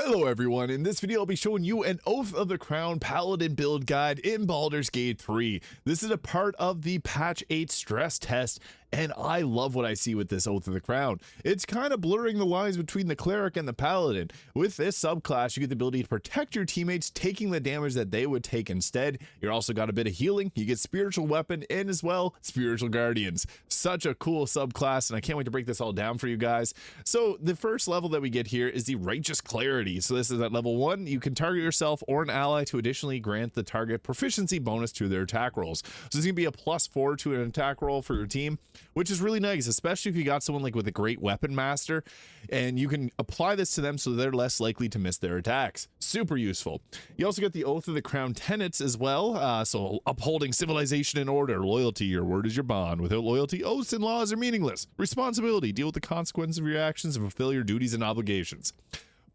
Hello everyone, in this video I'll be showing you an Oath of the Crown Paladin build guide in Baldur's Gate 3. This is a part of the patch 8 stress test, and I love what I see with this Oath of the Crown. It's kind of blurring the lines between the cleric and the paladin. With this subclass, you get the ability to protect your teammates, taking the damage that they would take instead. You're also got a bit of healing, you get spiritual weapon, and as well, spiritual guardians. Such a cool subclass, and I can't wait to break this all down for you guys. So the first level that we get here is the Righteous Clarity. So this is at level 1. You can target yourself or an ally to additionally grant the target proficiency bonus to their attack rolls. So this is going to be a +4 to an attack roll for your team, which is really nice, especially if you got someone like with a great weapon master, and you can apply this to them so they're less likely to miss their attacks. Super useful. You also get the Oath of the Crown tenets as well. So upholding civilization and order, loyalty, your word is your bond. Without loyalty, oaths and laws are meaningless. Responsibility, deal with the consequences of your actions and fulfill your duties and obligations.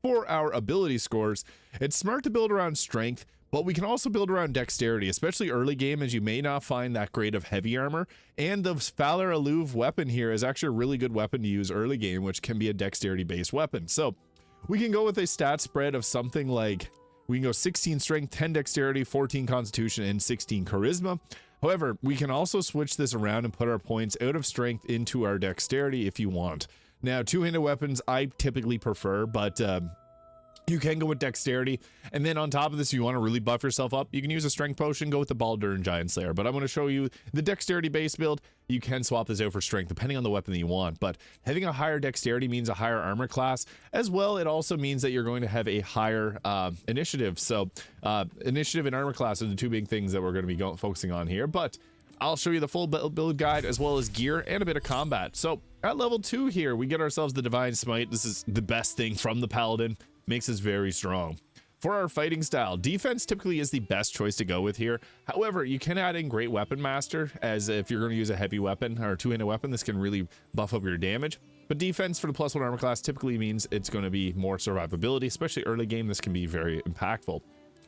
For our ability scores, it's smart to build around strength, but we can also build around dexterity, especially early game, as you may not find that great of heavy armor. And the Valor Alluve weapon here is actually a really good weapon to use early game, which can be a dexterity based weapon. So we can go with a stat spread of something like, we can go 16 strength, 10 dexterity, 14 constitution, and 16 charisma. However, we can also switch this around and put our points out of strength into our dexterity if you want. Now, two-handed weapons I typically prefer, but you can go with dexterity. And then on top of this, if you want to really buff yourself up, you can use a strength potion, go with the Baldur and Giant Slayer. But I'm going to show you the dexterity base build. You can swap this out for strength depending on the weapon that you want. But having a higher dexterity means a higher armor class. As well, it also means that you're going to have a higher initiative. So initiative and armor class are the two big things that we're going to be focusing on here. But I'll show you the full build guide as well as gear and a bit of combat. So at level 2 here, we get ourselves the Divine Smite. This is the best thing from the Paladin. Makes us very strong. For our fighting style, defense typically is the best choice to go with here. However, you can add in Great Weapon Master, as if you're going to use a heavy weapon or a two-handed weapon, this can really buff up your damage. But defense for the +1 armor class typically means it's going to be more survivability, especially early game. This can be very impactful.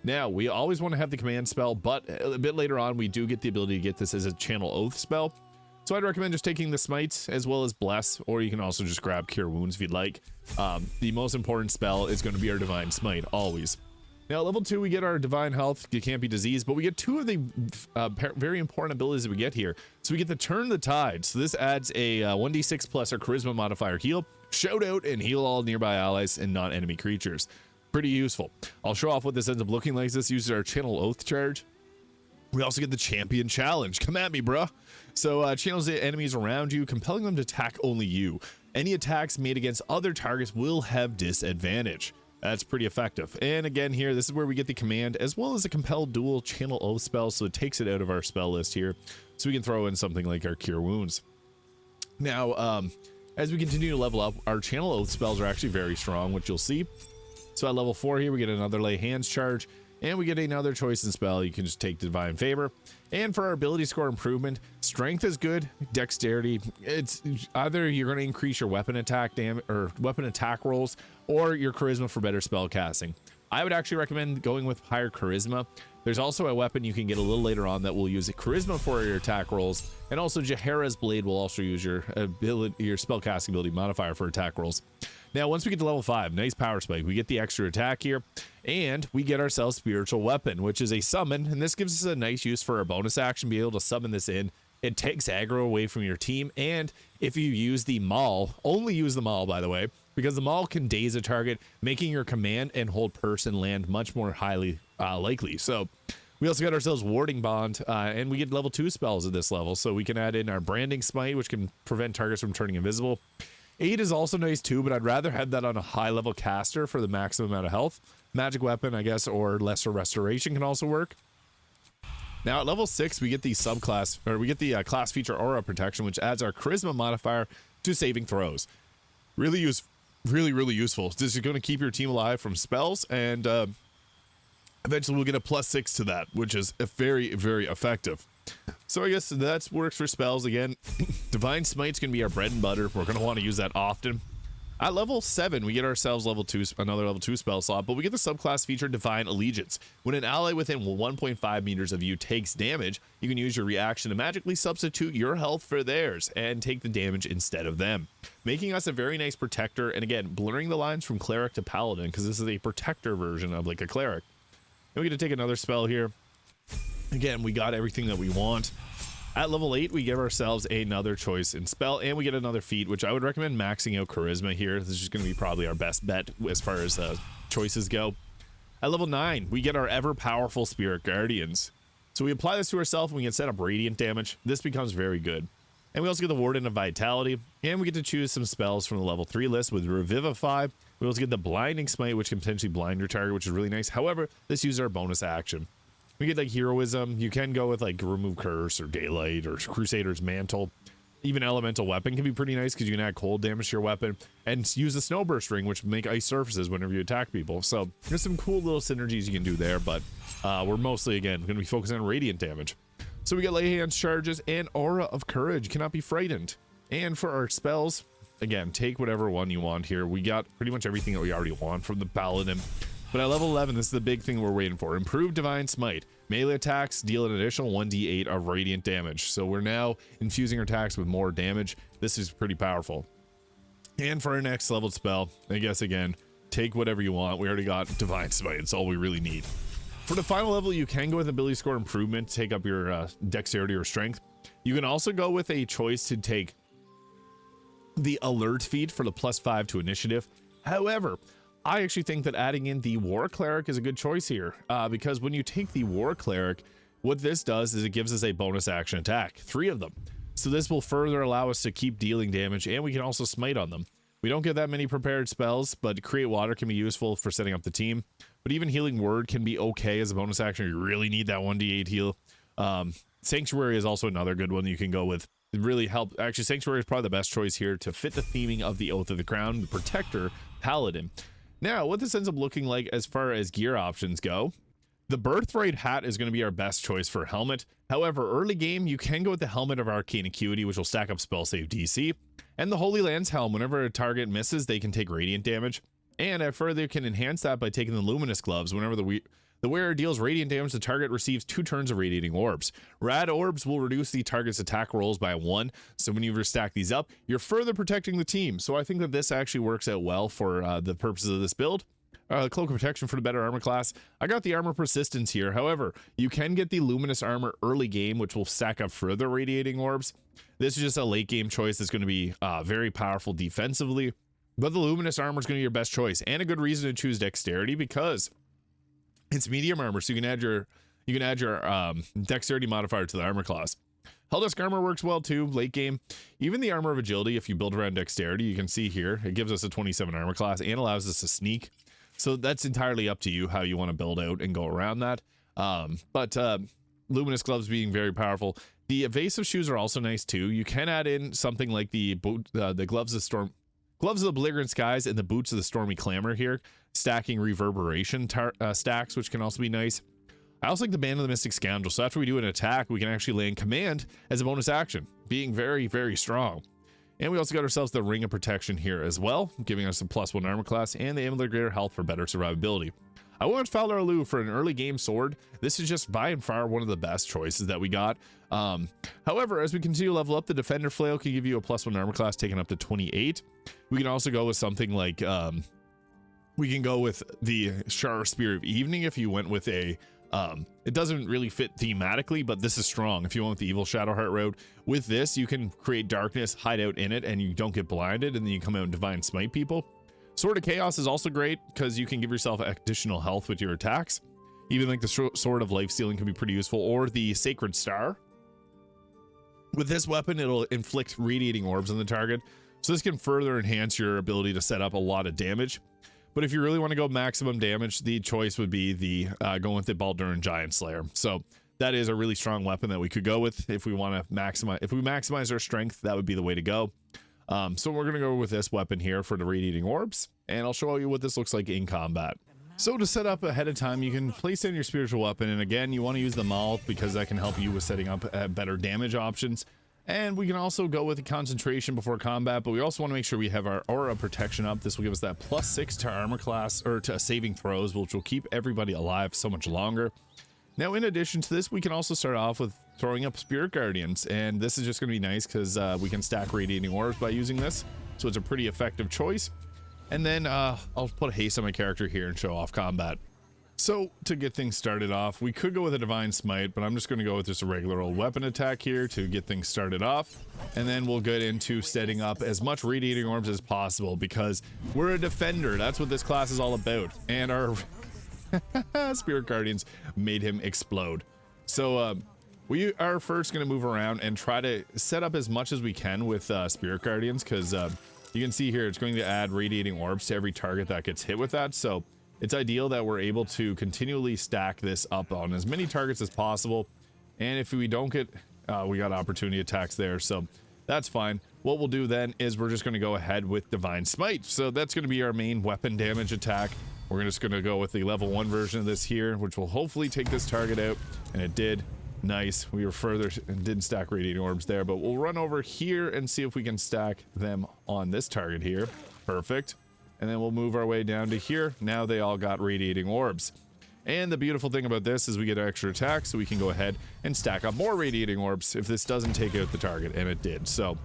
Now, we always want to have the command spell, but a bit later on, we do get the ability to get this as a channel oath spell. So I'd recommend just taking the smites as well as bless, or you can also just grab cure wounds if you'd like. The most important spell is going to be our divine smite, always. Now, level 2, we get our divine health. You can't be diseased, but we get 2 of the very important abilities that we get here. So we get to turn the tide. So this adds a 1d6 plus our charisma modifier heal, shout out, and heal all nearby allies and non-enemy creatures. Pretty useful. I'll show off what this ends up looking like. This uses our channel oath charge. We also get the champion challenge. Come at me, bruh. So channels the enemies around you, compelling them to attack only you. Any attacks made against other targets will have disadvantage. That's pretty effective. And again here, this is where we get the command as well as a compelled dual channel oath spell, so it takes it out of our spell list here, so we can throw in something like our cure wounds. Now, as we continue to level up, our channel oath spells are actually very strong, which you'll see. So at level 4 here, we get another lay hands charge, and we get another choice in spell. You can just take Divine Favor. And for our ability score improvement, strength is good, dexterity, it's either you're going to increase your weapon attack damage or weapon attack rolls, or your charisma for better spell casting. I would actually recommend going with higher charisma. There's also a weapon you can get a little later on that will use charisma for your attack rolls, and also Jahara's Blade will also use your ability, your spell casting ability modifier for attack rolls. Now, once we get to level 5, nice power spike, we get the extra attack here, and we get ourselves Spiritual Weapon, which is a summon, and this gives us a nice use for our bonus action, be able to summon this in. It takes aggro away from your team, and if you use the Maul, only use the Maul, by the way, because the Maul can daze a target, making your command and hold person land much more highly likely. So we also got ourselves Warding Bond, and we get level 2 spells at this level, so we can add in our Branding Smite, which can prevent targets from turning invisible. 8 is also nice too, but I'd rather have that on a high level caster for the maximum amount of health. Magic Weapon, I guess, or Lesser Restoration can also work. Now at level 6, we get the subclass, or we get the class feature Aura Protection, which adds our charisma modifier to saving throws. Really useful. This is going to keep your team alive from spells, and eventually we'll get a +6 to that, which is very, very effective. So I guess that works for spells again. Divine Smite's going to be our bread and butter. We're going to want to use that often. At level 7, we get ourselves another level 2 spell slot, but we get the subclass feature Divine Allegiance. When an ally within 1.5 meters of you takes damage, you can use your reaction to magically substitute your health for theirs and take the damage instead of them, making us a very nice protector, and again, blurring the lines from cleric to paladin, because this is a protector version of like a cleric. And we get to take another spell here. Again, we got everything that we want. At level 8, we give ourselves another choice in spell, and we get another feat, which I would recommend maxing out charisma here. This is just going to be probably our best bet as far as choices go. At level 9, we get our ever powerful spirit guardians. So we apply this to ourselves, and we can set up radiant damage. This becomes very good. And we also get the Warden of Vitality, and we get to choose some spells from the level 3 list with Revivify. We also get the Blinding Smite, which can potentially blind your target, which is really nice. However, this uses our bonus action. We get like Heroism. You can go with like Remove Curse or Daylight or Crusader's Mantle. Even Elemental Weapon can be pretty nice because you can add cold damage to your weapon, and use the Snowburst Ring, which make ice surfaces whenever you attack people. So there's some cool little synergies you can do there, but we're mostly, again, going to be focusing on radiant damage. So we get Lay Hands Charges and Aura of Courage. You cannot be frightened. And for our spells, again, take whatever one you want here. We got pretty much everything that we already want from the Paladin. But at level 11, this is the big thing we're waiting for. Improved Divine Smite. Melee attacks deal an additional 1d8 of radiant damage. So we're now infusing our attacks with more damage. This is pretty powerful. And for our next level spell, I guess again, take whatever you want. We already got Divine Smite. It's all we really need. For the final level, you can go with ability score improvement, take up your dexterity or strength. You can also go with a choice to take the alert feat for the +5 to initiative. However, I actually think that adding in the War Cleric is a good choice here, because when you take the War Cleric, what this does is it gives us a bonus action attack, 3 of them. So this will further allow us to keep dealing damage, and we can also smite on them. We don't get that many prepared spells, but Create Water can be useful for setting up the team. But even Healing Word can be okay as a bonus action. You really need that 1d8 heal. Sanctuary is also another good one you can go with. It really help. Actually, Sanctuary is probably the best choice here to fit the theming of the Oath of the Crown, the Protector, Paladin. Now, what this ends up looking like as far as gear options go, the Birthright Hat is going to be our best choice for helmet. However, early game, you can go with the Helmet of Arcane Acuity, which will stack up spell save DC, and the Holy Lands Helm. Whenever a target misses, they can take radiant damage, and I further can enhance that by taking the Luminous Gloves. Whenever the wearer deals radiant damage, the target receives 2 turns of radiating orbs. Rad orbs will reduce the target's attack rolls by 1, so when you stack these up, you're further protecting the team. So I think that this actually works out well for the purposes of this build. Cloak of Protection for the better armor class. I got the Armor Persistence here. However, you can get the Luminous Armor early game, which will stack up further radiating orbs. This is just a late game choice that's going to be very powerful defensively, but the Luminous Armor is going to be your best choice, and a good reason to choose Dexterity because it's medium armor, so you can add your dexterity modifier to the armor class. Helldusk armor works well too late game. Even the Armor of Agility, if you build around dexterity, you can see here it gives us a 27 armor class and allows us to sneak. So that's entirely up to you how you want to build out and go around that. But Luminous Gloves being very powerful. The Evasive Shoes are also nice too. You can add in something like the Gloves of the Belligerent Skies and the Boots of the Stormy Clamor here, stacking reverberation stacks, which can also be nice. I also like the Band of the Mystic Scoundrel, so after we do an attack, we can actually land Command as a bonus action, being very, very strong. And we also got ourselves the Ring of Protection here as well, giving us a +1 armor class, and the Amulet of Greater Health for better survivability. I went with Fowler Alou for an early game sword. This is just by and far one of the best choices that we got. However, as we continue to level up, the Defender Flail can give you a +1 armor class, taken up to 28. We can also go with something like, we can go with the Shar Spear of Evening if you went with a, it doesn't really fit thematically, but this is strong. If you went with the Evil Shadowheart road, with this, you can create darkness, hide out in it, and you don't get blinded, and then you come out and Divine Smite people. Sword of Chaos is also great because you can give yourself additional health with your attacks. Even like the Sword of Life Stealing can be pretty useful, or the Sacred Star. With this weapon, it'll inflict radiating orbs on the target, so this can further enhance your ability to set up a lot of damage. But if you really want to go maximum damage, the choice would be the going with the Baldur and Giant Slayer. So that is a really strong weapon that we could go with if we want to maximize. If we maximize our strength, that would be the way to go. So we're going to go with this weapon here for the radiating orbs, and I'll show you what this looks like in combat. So to set up ahead of time, you can place in your spiritual weapon, and again, you want to use the Maul because that can help you with setting up better damage options. And we can also go with the concentration before combat, but we also want to make sure we have our aura protection up. This will give us that +6 to armor class, or to saving throws, which will keep everybody alive so much longer. Now, in addition to this, we can also start off with throwing up Spirit Guardians, and this is just going to be nice because we can stack Radiating Orbs by using this, so it's a pretty effective choice. And then I'll put haste on my character here and show off combat. So to get things started off, we could go with a Divine Smite, but I'm just going to go with just a regular old weapon attack here to get things started off. And then we'll get into setting up as much Radiating Orbs as possible because we're a defender. That's what this class is all about. And our Spirit Guardians made him explode. So we are first going to move around and try to set up as much as we can with Spirit Guardians because you can see here it's going to add Radiating Orbs to every target that gets hit with that. So it's ideal that we're able to continually stack this up on as many targets as possible. And if we don't get, we got opportunity attacks there, so that's fine. What we'll do then is we're just going to go ahead with Divine Smite. So that's going to be our main weapon damage attack. We're just going to go with the level 1 version of this here, which will hopefully take this target out. And it did. Nice. We were further and didn't stack Radiating Orbs there, but we'll run over here and see if we can stack them on this target here. Perfect. And then we'll move our way down to here. Now they all got Radiating Orbs. And the beautiful thing about this is we get extra attacks, so we can go ahead and stack up more Radiating Orbs if this doesn't take out the target, and it did. So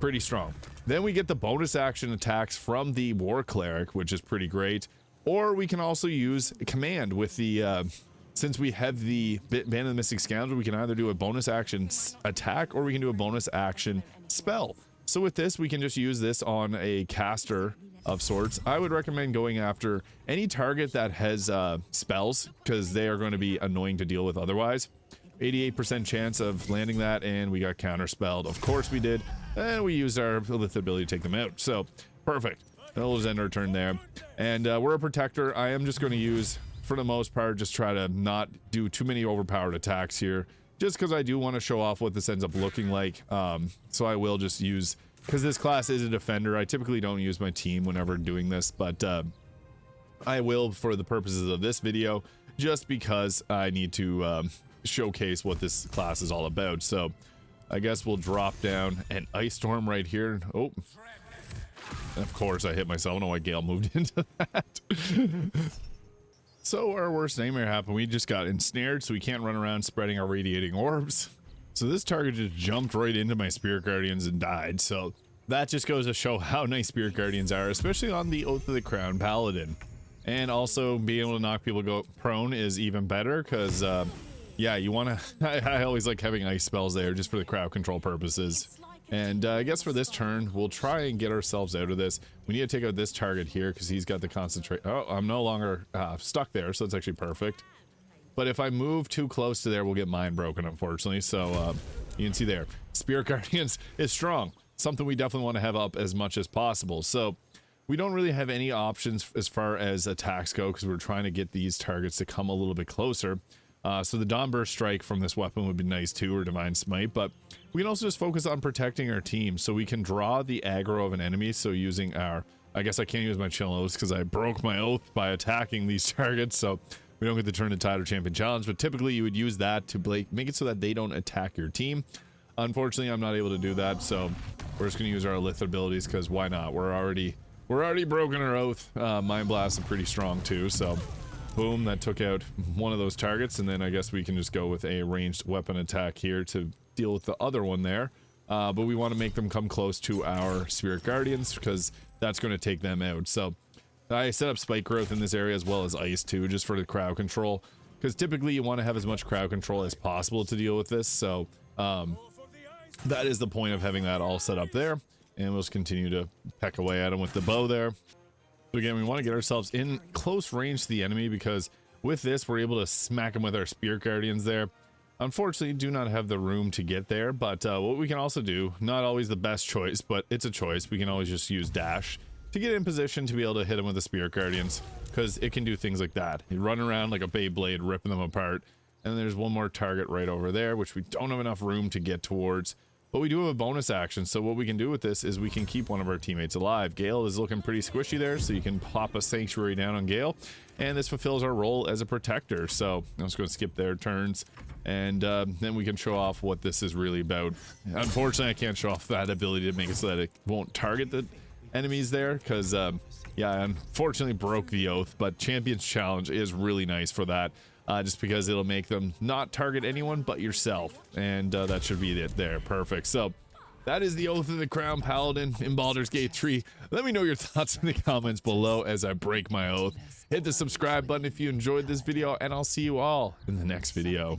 pretty strong. Then we get the bonus action attacks from the War Cleric, which is pretty great. Or we can also use command with the since we have the Band of the Mystic Scoundrel, we can either do a bonus action attack or we can do a bonus action spell. So with this, we can just use this on a caster of sorts. I would recommend going after any target that has spells because they are going to be annoying to deal with otherwise. 88% chance of landing that, and we got counterspelled. Of course we did, and we used our Lith ability to take them out. So perfect. We'll just end our turn there. And we're a protector. I am just going to use, for the most part, just try to not do too many overpowered attacks here, just because I do want to show off what this ends up looking like. So I will just use, because this class is a defender, I typically don't use my team whenever doing this, but I will for the purposes of this video, just because I need to showcase what this class is all about. So I guess we'll drop down an Ice Storm right here. Oh, of course I hit myself. I don't know why Gale moved into that. So our worst nightmare happened. We just got ensnared, so we can't run around spreading our Radiating Orbs. So this target just jumped right into my Spirit Guardians and died. So that just goes to show how nice Spirit Guardians are, especially on the Oath of the Crown Paladin. And also being able to knock people go prone is even better because, yeah, you want to... I always like having ice spells there just for the crowd control purposes. And I guess for this turn, we'll try and get ourselves out of this. We need to take out this target here because he's got the concentrate. Oh, I'm no longer stuck there, so it's actually perfect. But if I move too close to there, we'll get mind broken, unfortunately. So you can see there, Spirit Guardians is strong. Something we definitely want to have up as much as possible. So we don't really have any options as far as attacks go because we're trying to get these targets to come a little bit closer. So the Dawnburst Strike from this weapon would be nice too, or Divine Smite, but we can also just focus on protecting our team so we can draw the aggro of an enemy. So using our, I guess I can't use my Chill Oaths because I broke my oath by attacking these targets, so we don't get to turn the Tide or Champion Challenge, but typically you would use that to make it so that they don't attack your team. Unfortunately, I'm not able to do that, so we're just going to use our Lith abilities because why not? We're already broken our oath. Mind Blast is pretty strong too, so boom, that took out one of those targets, and then I guess we can just go with a ranged weapon attack here to deal with the other one there. But we want to make them come close to our Spirit Guardians because that's going to take them out. So I set up Spike Growth in this area as well as Ice too, just for the crowd control, because typically you want to have as much crowd control as possible to deal with this. So that is the point of having that all set up there, and we'll just continue to peck away at them with the bow there. So again, we want to get ourselves in close range to the enemy because with this we're able to smack them with our Spirit Guardians there. Unfortunately, do not have the room to get there, but what we can also do, not always the best choice, but it's a choice, we can always just use dash to get in position to be able to hit them with the Spirit Guardians, because it can do things like that. You run around like a Beyblade ripping them apart, and then there's one more target right over there which we don't have enough room to get towards, But we do have a bonus action, so what we can do with this is we can keep one of our teammates alive. Gale is looking pretty squishy there, so you can pop a Sanctuary down on Gale, and this fulfills our role as a protector. So I'm just going to skip their turns, and then we can show off what this is really about. Unfortunately, I can't show off that ability to make it so that it won't target the enemies there, because yeah, I unfortunately broke the oath, but Champion's Challenge is really nice for that. Just because it'll make them not target anyone but yourself, and that should be it there. Perfect. So that is the Oath of the Crown Paladin in Baldur's Gate 3. Let me know your thoughts in the comments below as I break my oath. Hit the subscribe button if you enjoyed this video, and I'll see you all in the next video.